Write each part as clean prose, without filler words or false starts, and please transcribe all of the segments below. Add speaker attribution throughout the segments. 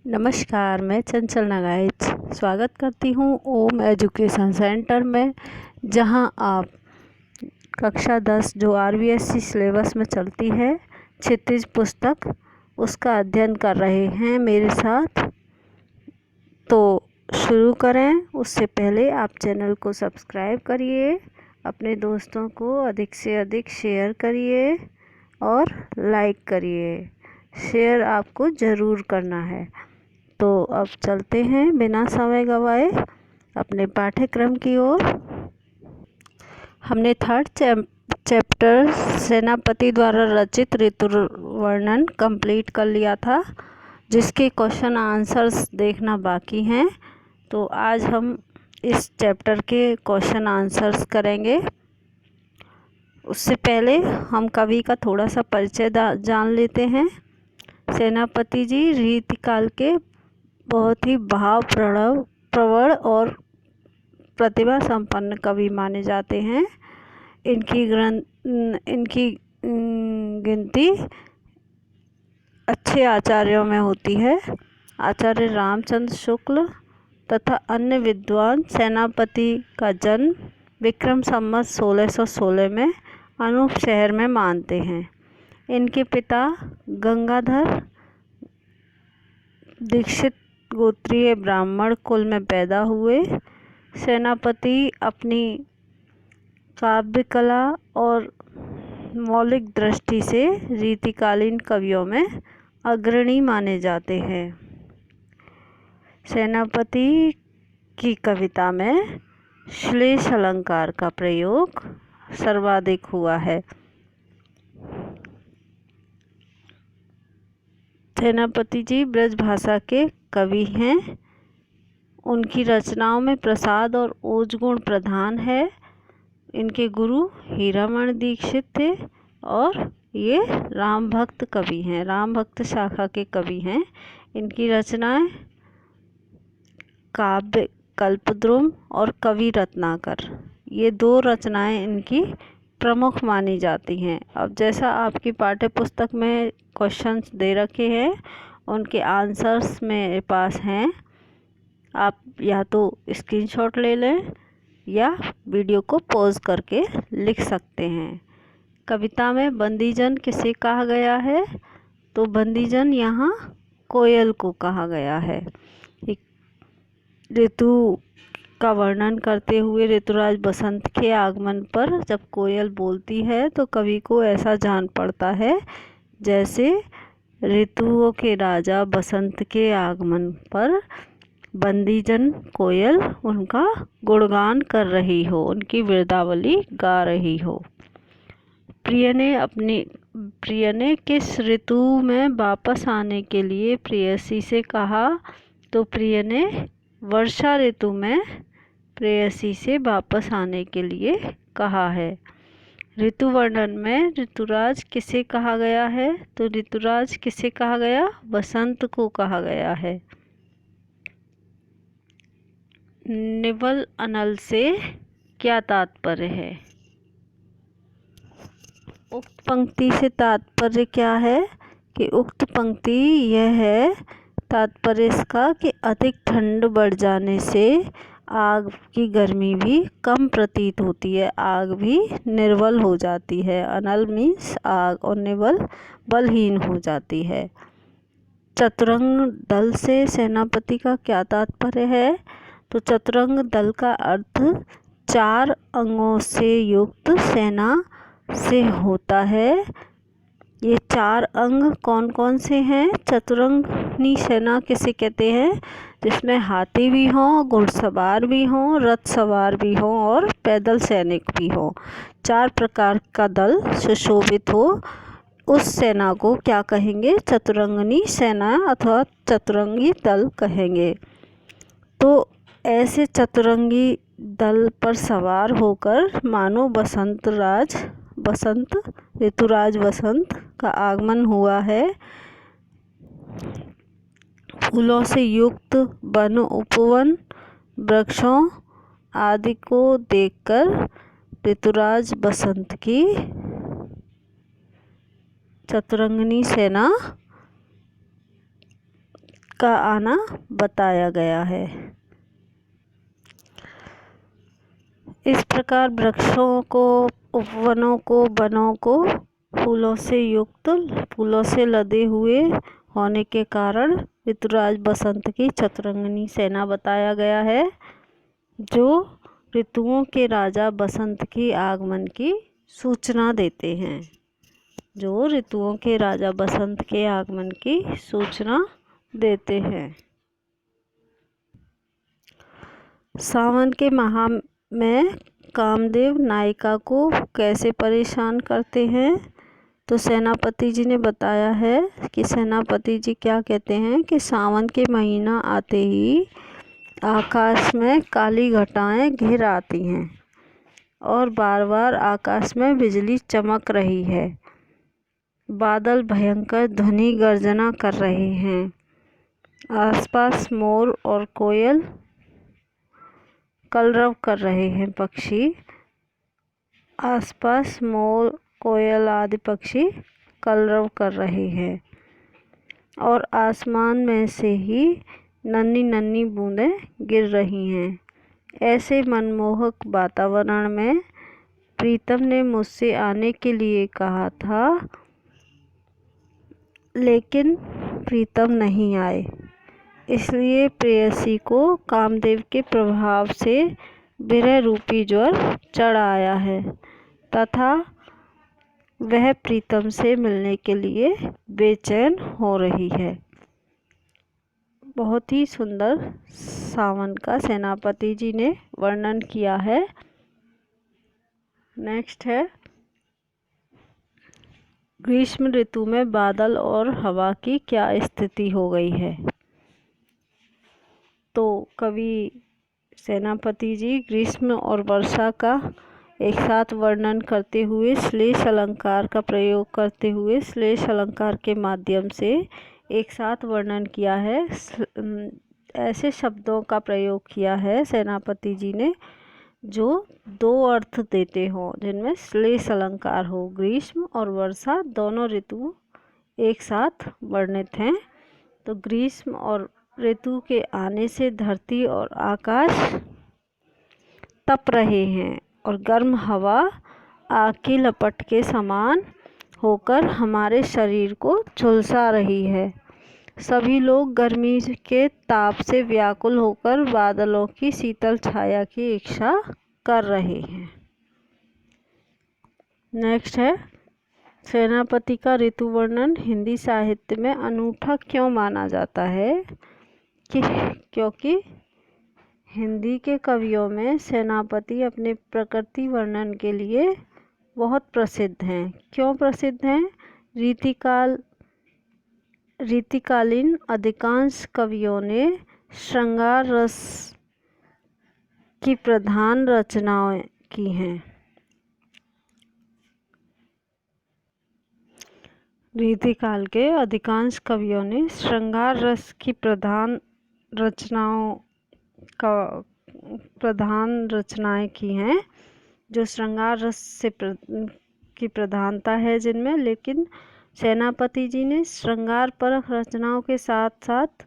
Speaker 1: नमस्कार, मैं चंचल नगाइच स्वागत करती हूँ ओम एजुकेशन सेंटर में, जहाँ आप कक्षा 10 जो आरबीएससी सिलेबस में चलती है क्षितिज पुस्तक, उसका अध्ययन कर रहे हैं मेरे साथ। तो शुरू करें उससे पहले आप चैनल को सब्सक्राइब करिए, अपने दोस्तों को अधिक से अधिक शेयर करिए और लाइक करिए। शेयर आपको ज़रूर करना है। तो अब चलते हैं बिना समय गवाए अपने पाठ्यक्रम की ओर। हमने थर्ड चैप्टर सेनापति द्वारा रचित ऋतु वर्णन कंप्लीट कर लिया था, जिसके क्वेश्चन आंसर्स देखना बाकी हैं। तो आज हम इस चैप्टर के क्वेश्चन आंसर्स करेंगे। उससे पहले हम कवि का थोड़ा सा परिचय जान लेते हैं। सेनापति जी रीतिकाल के बहुत ही भाव प्रवण और प्रतिभा संपन्न कवि माने जाते हैं। इनकी गिनती अच्छे आचार्यों में होती है। आचार्य रामचंद्र शुक्ल तथा अन्य विद्वान सेनापति का जन्म विक्रम संवत 1616 में अनूप शहर में मानते हैं। इनके पिता गंगाधर दीक्षित गोत्रीय ब्राह्मण कुल में पैदा हुए। सेनापति अपनी काव्य कला और मौलिक दृष्टि से रीतिकालीन कवियों में अग्रणी माने जाते हैं। सेनापति की कविता में श्लेष अलंकार का प्रयोग सर्वाधिक हुआ है। सेनापति जी ब्रज भाषा के कवि हैं। उनकी रचनाओं में प्रसाद और ओज गुण प्रधान है। इनके गुरु हीरामण दीक्षित थे और ये राम भक्त कवि हैं, राम भक्त शाखा के कवि हैं। इनकी रचनाएं काव्य कल्पद्रुम और कवि रत्नाकर, ये दो रचनाएं इनकी प्रमुख मानी जाती हैं। अब जैसा आपकी पाठ्य पुस्तक में क्वेश्चंस दे रखे हैं, उनके आंसर्स मेरे पास हैं। आप या तो स्क्रीनशॉट ले लें या वीडियो को पॉज करके लिख सकते हैं। कविता में बंदीजन किसे कहा गया है? तो बंदीजन यहाँ कोयल को कहा गया है। ऋतु का वर्णन करते हुए ऋतुराज बसंत के आगमन पर जब कोयल बोलती है तो कवि को ऐसा जान पड़ता है जैसे ऋतुओं के राजा बसंत के आगमन पर बंदीजन कोयल उनका गुणगान कर रही हो, उनकी वृंदावली गा रही हो। प्रिय ने किस ऋतु में वापस आने के लिए प्रेयसी से कहा? तो प्रिय ने वर्षा ऋतु में प्रेयसी से वापस आने के लिए कहा है। ऋतु वर्णन में ऋतुराज किसे कहा गया है? तो ऋतुराज किसे कहा गया? बसंत को कहा गया है। निवल अनल से क्या तात्पर्य है? उक्त पंक्ति से तात्पर्य क्या है कि उक्त पंक्ति यह है तात्पर्य इसका कि अधिक ठंड बढ़ जाने से आग की गर्मी भी कम प्रतीत होती है, आग भी निर्बल हो जाती है। अनल मीन्स आग और निवल बलहीन हो जाती है। चतुरंग दल से सेनापति का क्या तात्पर्य है? तो चतुरंग दल का अर्थ 4 अंगों से युक्त सेना से होता है। ये 4 अंग कौन कौन से हैं? चतुरंगनी सेना किसे कहते हैं? जिसमें हाथी भी हों, घुड़सवार भी हों, रथ सवार भी हों और पैदल सैनिक भी हों। 4 प्रकार का दल सुशोभित हो, उस सेना को क्या कहेंगे? चतुरंगनी सेना अथवा चतुरंगी दल कहेंगे। तो ऐसे चतुरंगी दल पर सवार होकर मानो ऋतुराज बसंत का आगमन हुआ है। फूलों से युक्त वन उपवन वृक्षों आदि को देखकर ऋतुराज बसंत की चतुरंगनी सेना का आना बताया गया है। इस प्रकार वृक्षों को, उपवनों को, वनों को फूलों से युक्त, फूलों से लदे हुए होने के कारण ऋतुराज बसंत की चतुरंगिनी सेना बताया गया है, जो ऋतुओं के राजा बसंत की आगमन की सूचना देते हैं। जो ऋतुओं के राजा बसंत के आगमन की सूचना देते हैं। सावन के माह में कामदेव नायिका को कैसे परेशान करते हैं, तो सेनापति जी ने बताया है कि सेनापति जी क्या कहते हैं कि सावन के महीना आते ही आकाश में काली घटाएं घिर आती हैं और बार बार आकाश में बिजली चमक रही है। बादल भयंकर ध्वनि गर्जना कर रहे हैं। आसपास मोर और कोयल कलरव कर रहे हैं। पक्षी आसपास मोर, कोयल आदि पक्षी कलरव कर रहे हैं और आसमान में से ही नन्ही नन्ही बूंदें गिर रही हैं। ऐसे मनमोहक वातावरण में प्रीतम ने मुझसे आने के लिए कहा था, लेकिन प्रीतम नहीं आए। इसलिए प्रेयसी को कामदेव के प्रभाव से विरह रूपी ज्वर चढ़ आया है तथा वह प्रीतम से मिलने के लिए बेचैन हो रही है। बहुत ही सुंदर सावन का सेनापति जी ने वर्णन किया है। नेक्स्ट है, ग्रीष्म ऋतु में बादल और हवा की क्या स्थिति हो गई है। तो कवि सेनापति जी ग्रीष्म और वर्षा का एक साथ वर्णन करते हुए श्लेष अलंकार का प्रयोग करते हुए श्लेष अलंकार के माध्यम से एक साथ वर्णन किया है। ऐसे शब्दों का प्रयोग किया है सेनापति जी ने जो दो अर्थ देते हों, जिनमें श्लेष अलंकार हो। ग्रीष्म और वर्षा दोनों ऋतु एक साथ वर्णित हैं। तो ग्रीष्म और ऋतु के आने से धरती और आकाश तप रहे हैं और गर्म हवा आग की लपट के समान होकर हमारे शरीर को झुलसा रही है। सभी लोग गर्मी के ताप से व्याकुल होकर बादलों की शीतल छाया की इच्छा कर रहे हैं। नेक्स्ट है, सेनापति का ऋतु वर्णन हिंदी साहित्य में अनूठा क्यों माना जाता है। क्योंकि हिंदी के कवियों में सेनापति अपने प्रकृति वर्णन के लिए बहुत प्रसिद्ध हैं। क्यों प्रसिद्ध हैं? रीतिकालीन अधिकांश कवियों ने श्रृंगार रस की प्रधान रचनाएं की हैं। रीतिकाल के अधिकांश कवियों ने श्रृंगार रस की प्रधान रचनाएं की हैं, जो श्रृंगार रस से की प्रधानता है जिनमें। लेकिन सेनापति जी ने श्रृंगार परक रचनाओं के साथ साथ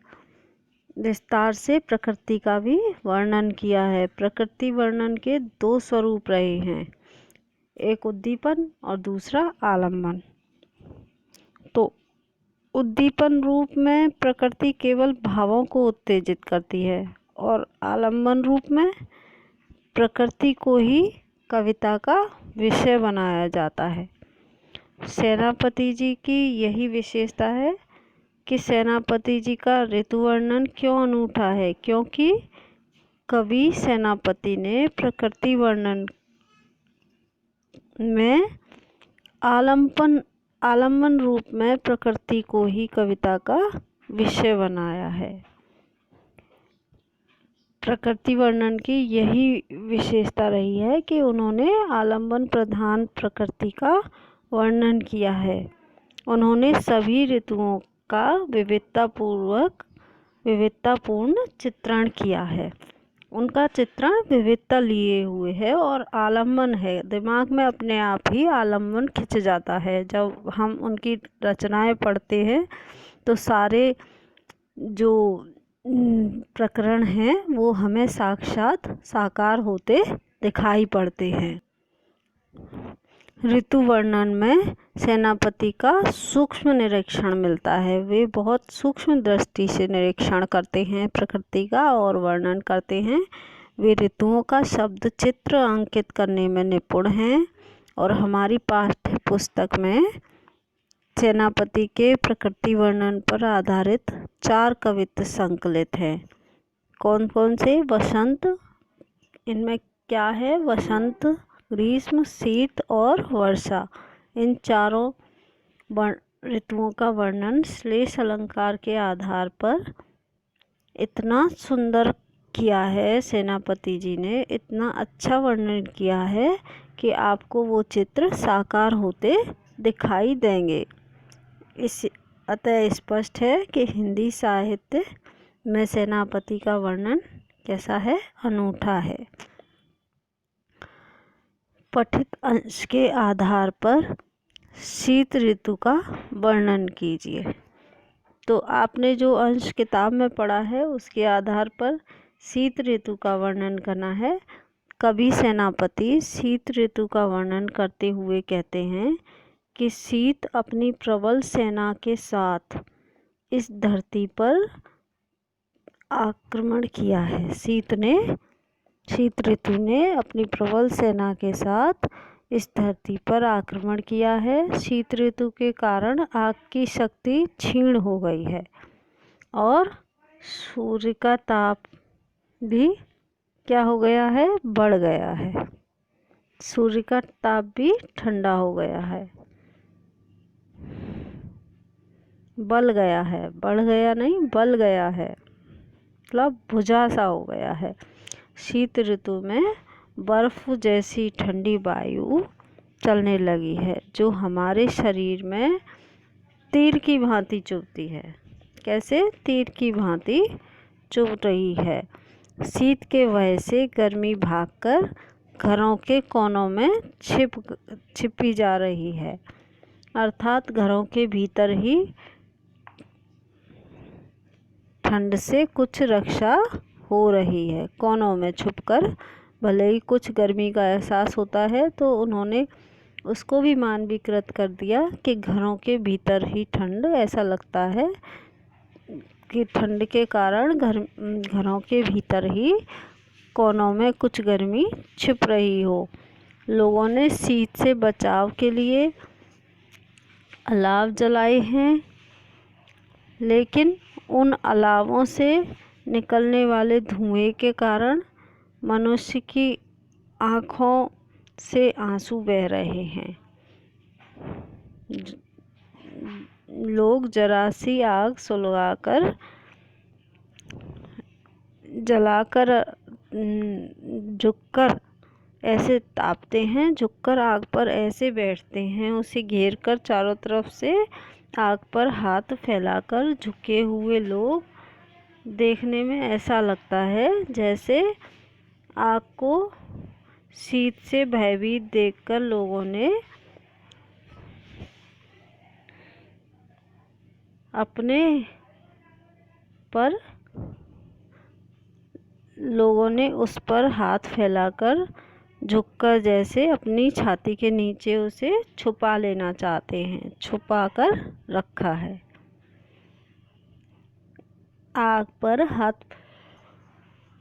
Speaker 1: विस्तार से प्रकृति का भी वर्णन किया है। प्रकृति वर्णन के दो स्वरूप रहे हैं, एक उद्दीपन और दूसरा आलम्बन। तो उद्दीपन रूप में प्रकृति केवल भावों को उत्तेजित करती है और आलम्बन रूप में प्रकृति को ही कविता का विषय बनाया जाता है। सेनापति जी की यही विशेषता है कि सेनापति जी का ऋतु वर्णन क्यों अनूठा है, क्योंकि कवि सेनापति ने प्रकृति वर्णन में आलम्बन रूप में प्रकृति को ही कविता का विषय बनाया है। प्रकृति वर्णन की यही विशेषता रही है कि उन्होंने आलम्बन प्रधान प्रकृति का वर्णन किया है। उन्होंने सभी ऋतुओं का विविधतापूर्ण चित्रण किया है। उनका चित्रण विविधता लिए हुए है और आलम्बन है। दिमाग में अपने आप ही आलम्बन खिंच जाता है। जब हम उनकी रचनाएं पढ़ते हैं तो सारे जो प्रकरण हैं वो हमें साक्षात साकार होते दिखाई पड़ते हैं। ऋतु वर्णन में सेनापति का सूक्ष्म निरीक्षण मिलता है। वे बहुत सूक्ष्म दृष्टि से निरीक्षण करते हैं प्रकृति का और वर्णन करते हैं। वे ऋतुओं का शब्द चित्र अंकित करने में निपुण हैं और हमारी पाठ्य पुस्तक में सेनापति के प्रकृति वर्णन पर आधारित 4 कवित्त संकलित हैं। कौन कौन से? वसंत, इनमें क्या है? वसंत, ग्रीष्म, शीत और वर्षा, इन चारों ऋतुओं का वर्णन श्लेष अलंकार के आधार पर इतना सुंदर किया है सेनापति जी ने, इतना अच्छा वर्णन किया है कि आपको वो चित्र साकार होते दिखाई देंगे। इस अतः स्पष्ट है कि हिंदी साहित्य में सेनापति का वर्णन कैसा है? अनूठा है। पठित अंश के आधार पर शीत ऋतु का वर्णन कीजिए। तो आपने जो अंश किताब में पढ़ा है उसके आधार पर शीत ऋतु का वर्णन करना है। कवि सेनापति शीत ऋतु का वर्णन करते हुए कहते हैं कि शीत अपनी प्रबल सेना के साथ इस धरती पर आक्रमण किया है। शीत ऋतु ने अपनी प्रबल सेना के साथ इस धरती पर आक्रमण किया है। शीत ऋतु के कारण आग की शक्ति क्षीण हो गई है और सूर्य का ताप भी क्या हो गया है? बढ़ गया है। सूर्य का ताप भी ठंडा हो गया है, बल गया है, बढ़ गया नहीं, बल गया है, मतलब भुजा सा हो गया है। शीत ऋतु में बर्फ जैसी ठंडी वायु चलने लगी है जो हमारे शरीर में तीर की भांति चुभती है। कैसे? तीर की भांति चुभ रही है। शीत के वजह से गर्मी भागकर घरों के कोनों में छिपी जा रही है, अर्थात घरों के भीतर ही ठंड से कुछ रक्षा हो रही है। कोनों में छुपकर भले ही कुछ गर्मी का एहसास होता है तो उन्होंने उसको भी मानवीकृत कर दिया कि घरों के भीतर ही ठंड, ऐसा लगता है कि ठंड के कारण घरों के भीतर ही कोनों में कुछ गर्मी छिप रही हो। लोगों ने शीत से बचाव के लिए अलाव जलाए हैं, लेकिन उन अलावों से निकलने वाले धुएं के कारण मनुष्य की आँखों से आंसू बह रहे हैं। लोग जरा सी आग सुलगाकर जलाकर झुककर ऐसे तापते हैं, झुककर आग पर ऐसे बैठते हैं, उसे घेरकर चारों तरफ से आग पर हाथ फैलाकर झुके हुए लोग देखने में ऐसा लगता है जैसे आग को शीत से भयभीत देखकर लोगों ने उस पर हाथ फैलाकर झुककर जैसे अपनी छाती के नीचे उसे छुपा लेना चाहते हैं, छुपा कर रखा है। आग पर हाथ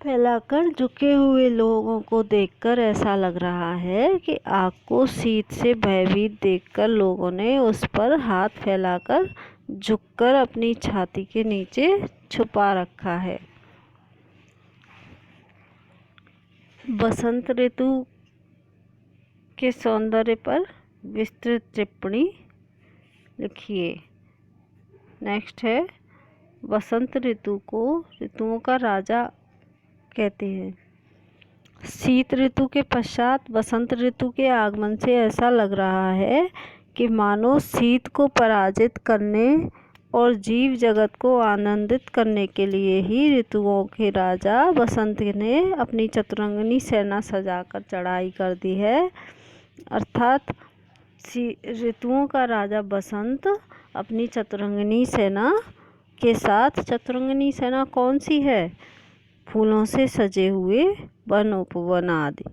Speaker 1: फैलाकर झुके हुए लोगों को देखकर ऐसा लग रहा है कि आग को शीत से भयभीत देखकर लोगों ने उस पर हाथ फैलाकर झुककर अपनी छाती के नीचे छुपा रखा है। बसंत ऋतु के सौंदर्य पर विस्तृत टिप्पणी लिखिए। नेक्स्ट है, वसंत ऋतु को ऋतुओं का राजा कहते हैं। शीत ऋतु के पश्चात वसंत ऋतु के आगमन से ऐसा लग रहा है कि मानो शीत को पराजित करने और जीव जगत को आनंदित करने के लिए ही ऋतुओं के राजा बसंत ने अपनी चतुरंगिनी सेना सजाकर चढ़ाई कर दी है। अर्थात ऋतुओं का राजा बसंत अपनी चतुरंगिनी सेना के साथ चतुरंगिनी सेना कौन सी है? फूलों से सजे हुए वन उपवन आदि।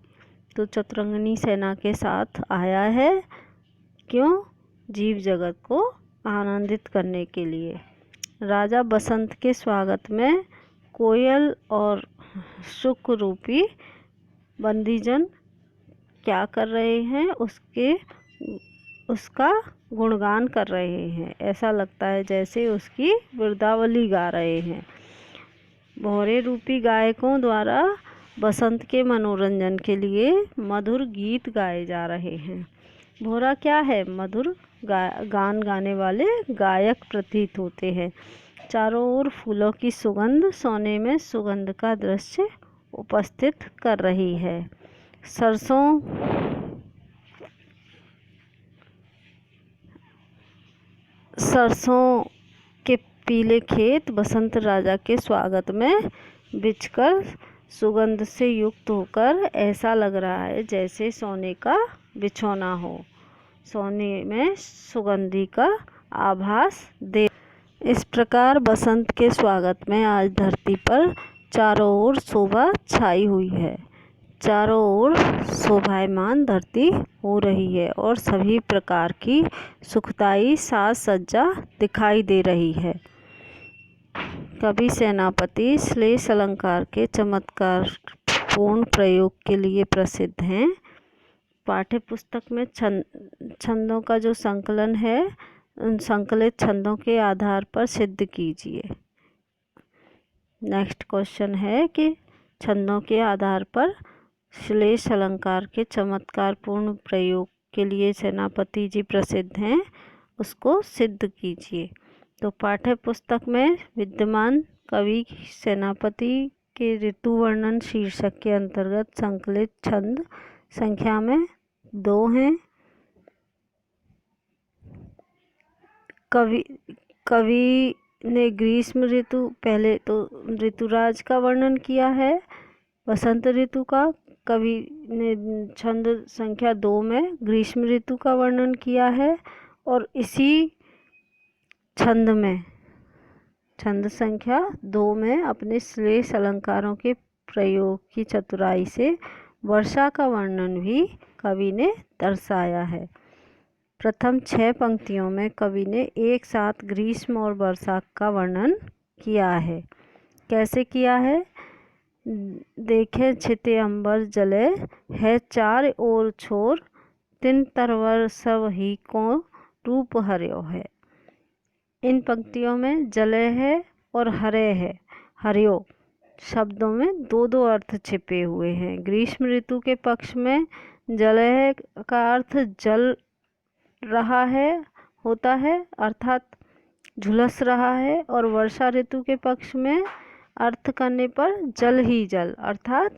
Speaker 1: तो चतुरंगिनी सेना के साथ आया है, क्यों? जीव जगत को आनंदित करने के लिए। राजा बसंत के स्वागत में कोयल और शुक रूपी बंदीजन क्या कर रहे हैं? उसका गुणगान कर रहे हैं। ऐसा लगता है जैसे उसकी बिरदावली गा रहे हैं। भौरे रूपी गायकों द्वारा बसंत के मनोरंजन के लिए मधुर गीत गाए जा रहे हैं। भौरा क्या है? मधुर गान गाने वाले गायक प्रतीत होते हैं। चारों ओर फूलों की सुगंध सोने में सुगंध का दृश्य उपस्थित कर रही है। सरसों के पीले खेत बसंत राजा के स्वागत में बिछकर सुगंध से युक्त होकर ऐसा लग रहा है जैसे सोने का बिछौना हो, सोने में सुगंधी का आभास दे। इस प्रकार बसंत के स्वागत में आज धरती पर चारों ओर शोभा छाई हुई है। चारों ओर शोभायमान धरती हो रही है और सभी प्रकार की सुखदायी साज सज्जा दिखाई दे रही है। कवि सेनापति श्लेष अलंकार के चमत्कारपूर्ण प्रयोग के लिए प्रसिद्ध हैं। पाठ्य पुस्तक में छंदों का जो संकलन है, उन संकलित छंदों के आधार पर सिद्ध कीजिए। नेक्स्ट क्वेश्चन है कि छंदों के आधार पर श्लेष अलंकार के चमत्कारपूर्ण प्रयोग के लिए सेनापति जी प्रसिद्ध हैं, उसको सिद्ध कीजिए। तो पाठ्य पुस्तक में विद्यमान कवि सेनापति के ऋतु वर्णन शीर्षक के अंतर्गत संकलित छंद संख्या में 2 हैं। कवि ने ग्रीष्म ऋतु, पहले तो ऋतुराज का वर्णन किया है। वसंत ऋतु का कवि ने छंद संख्या 2 में ग्रीष्म ऋतु का वर्णन किया है और इसी छंद में छंद संख्या 2 में अपने श्लेष अलंकारों के प्रयोग की चतुराई से वर्षा का वर्णन भी कवि ने दर्शाया है। प्रथम 6 पंक्तियों में कवि ने एक साथ ग्रीष्म और वर्षा का वर्णन किया है। कैसे किया है? देखे छिते अंबर जले है चार ओर छोर, तिन तरवर सब ही को रूप हर्यो है। इन पंक्तियों में जले है और हरे है, हर्यो शब्दों में 2 अर्थ छिपे हुए हैं। ग्रीष्म ऋतु के पक्ष में जले का अर्थ जल रहा है होता है, अर्थात झुलस रहा है, और वर्षा ऋतु के पक्ष में अर्थ करने पर जल ही जल अर्थात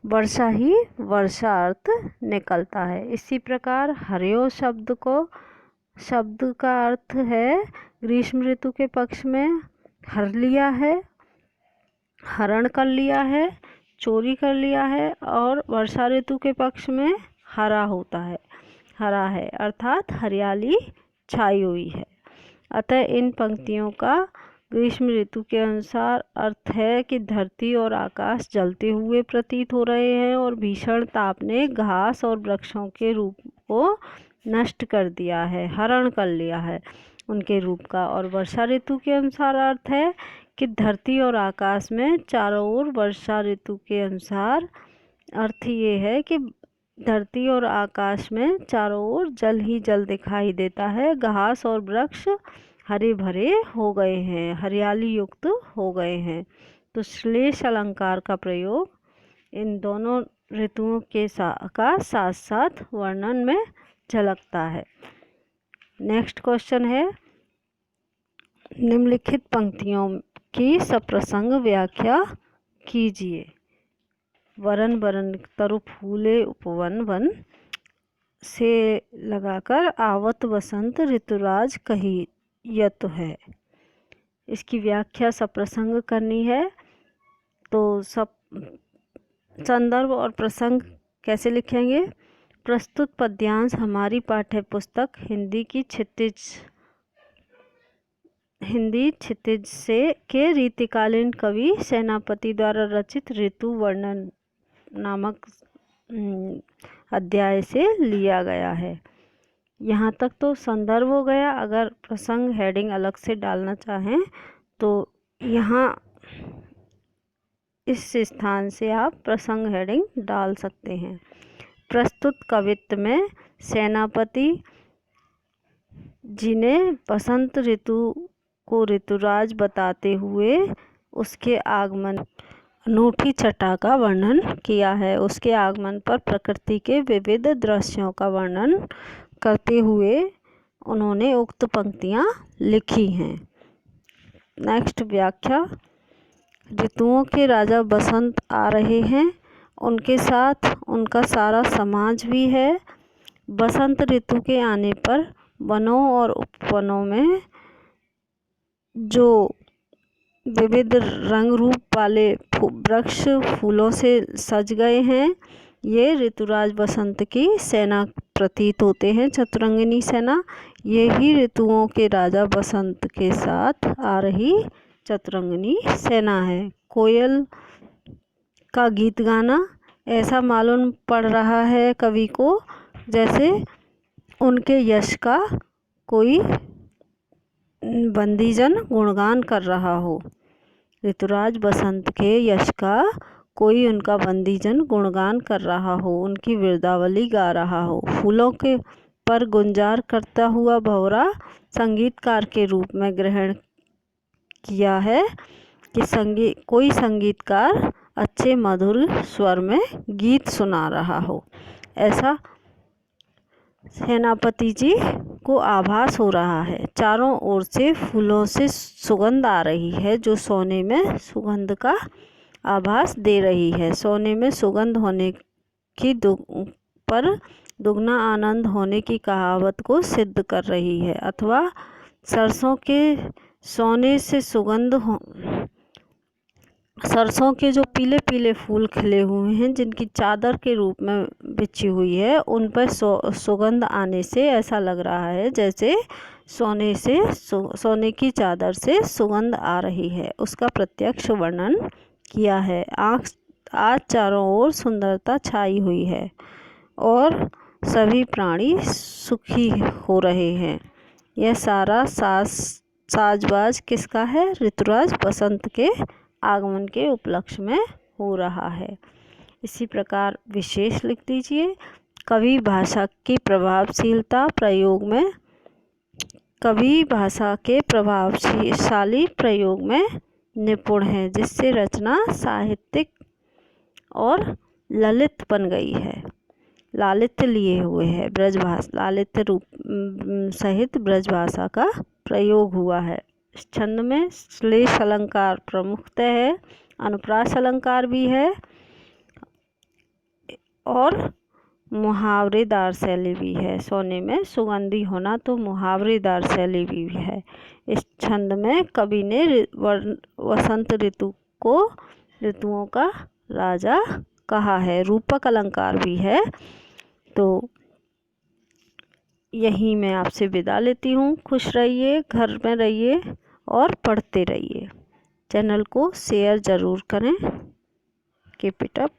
Speaker 1: वर्षा ही वर्षा अर्थ निकलता है। इसी प्रकार हर्यो शब्द का अर्थ है ग्रीष्म ऋतु के पक्ष में हर लिया है, हरण कर लिया है, चोरी कर लिया है, और वर्षा ऋतु के पक्ष में हरा होता है, हरा है अर्थात हरियाली छाई हुई है। अतः इन पंक्तियों का ग्रीष्म ऋतु के अनुसार अर्थ है कि धरती और आकाश जलते हुए प्रतीत हो रहे हैं और भीषण ताप ने घास और वृक्षों के रूप को नष्ट कर दिया है, हरण कर लिया है उनके रूप का। और वर्षा ऋतु के अनुसार अर्थ है कि धरती और आकाश में चारों ओर वर्षा ऋतु के अनुसार अर्थ ये है कि धरती और आकाश में चारों ओर जल ही जल दिखाई देता है, घास और वृक्ष हरे भरे हो गए हैं, हरियाली युक्त हो गए हैं। तो श्लेष अलंकार का प्रयोग इन दोनों ऋतुओं के का साथ साथ वर्णन में झलकता है। नेक्स्ट क्वेश्चन है, निम्नलिखित पंक्तियों की सप्रसंग व्याख्या कीजिए। वरन वरन तरु फूले उपवन वन से लगाकर आवत बसंत ऋतुराज कहियत है। इसकी व्याख्या सप्रसंग करनी है, तो सब संदर्भ और प्रसंग कैसे लिखेंगे? प्रस्तुत पद्यांश हमारी पाठ्य पुस्तक हिंदी की क्षितिज हिंदी क्षितिज से के रीतिकालीन कवि सेनापति द्वारा रचित ऋतु वर्णन नामक अध्याय से लिया गया है। यहाँ तक तो संदर्भ हो गया। अगर प्रसंग हेडिंग अलग से डालना चाहें तो यहाँ इस स्थान से आप प्रसंग हेडिंग डाल सकते हैं। प्रस्तुत कवित्व में सेनापति जी ने बसंत ऋतु को ऋतुराज बताते हुए उसके आगमन अनूठी छटा का वर्णन किया है। उसके आगमन पर प्रकृति के विविध दृश्यों का वर्णन करते हुए उन्होंने उक्त पंक्तियाँ लिखी हैं। नेक्स्ट व्याख्या। ऋतुओं के राजा बसंत आ रहे हैं, उनके साथ उनका सारा समाज भी है। बसंत ऋतु के आने पर वनों और उपवनों में जो विविध रंग रूप वाले वृक्ष फूलों से सज गए हैं, ये ऋतुराज बसंत की सेना प्रतीत होते हैं, चतुरंगिनी सेना। यही ऋतुओं के राजा बसंत के साथ आ रही चतुरंगिनी सेना है। कोयल का गीत गाना, ऐसा मालूम पड़ रहा है कवि को जैसे उनके यश का कोई बंदीजन गुणगान कर रहा हो। ऋतुराज बसंत के यश का कोई उनका बंदीजन गुणगान कर रहा हो, उनकी वीरदावली गा रहा हो। फूलों के पर गुंजार करता हुआ भंवरा संगीतकार के रूप में ग्रहण किया है कि कोई संगीतकार अच्छे मधुर स्वर में गीत सुना रहा हो, ऐसा सेनापति जी को आभास हो रहा है। चारों ओर से फूलों से सुगंध आ रही है जो सोने में सुगंध का आभास दे रही है। सोने में सुगंध होने की पर दुगना आनंद होने की कहावत को सिद्ध कर रही है। अथवा सरसों के सोने से सरसों के जो पीले पीले फूल खिले हुए हैं, जिनकी चादर के रूप में बिछी हुई है, उन पर सुगंध आने से ऐसा लग रहा है जैसे सोने की चादर से सुगंध आ रही है। उसका प्रत्यक्ष वर्णन किया है। आज चारों ओर सुंदरता छाई हुई है और सभी प्राणी सुखी हो रहे हैं। यह सारा साजबाज किसका है? ऋतुराज बसंत के आगमन के उपलक्ष्य में हो रहा है। इसी प्रकार विशेष लिख दीजिए। कवि भाषा की प्रभावशीलता प्रयोग में कवि भाषा के प्रभावशाली प्रयोग में निपुण है, जिससे रचना साहित्यिक और ललित बन गई है। लालित्य लिए हुए है ब्रजभाषा, लालित्य रूप सहित ब्रजभाषा का प्रयोग हुआ है। इस छंद में श्लेष अलंकार प्रमुखतः है, अनुप्रास अलंकार भी है और मुहावरेदार शैली भी है। सोने में सुगंधी होना तो मुहावरेदार शैली भी है। इस छंद में कवि ने वसंत ऋतु को ऋतुओं का राजा कहा है। रूपक अलंकार भी है। तो यही मैं आपसे विदा लेती हूँ। खुश रहिए, घर में रहिए और पढ़ते रहिए। चैनल को शेयर ज़रूर करें। Keep it up.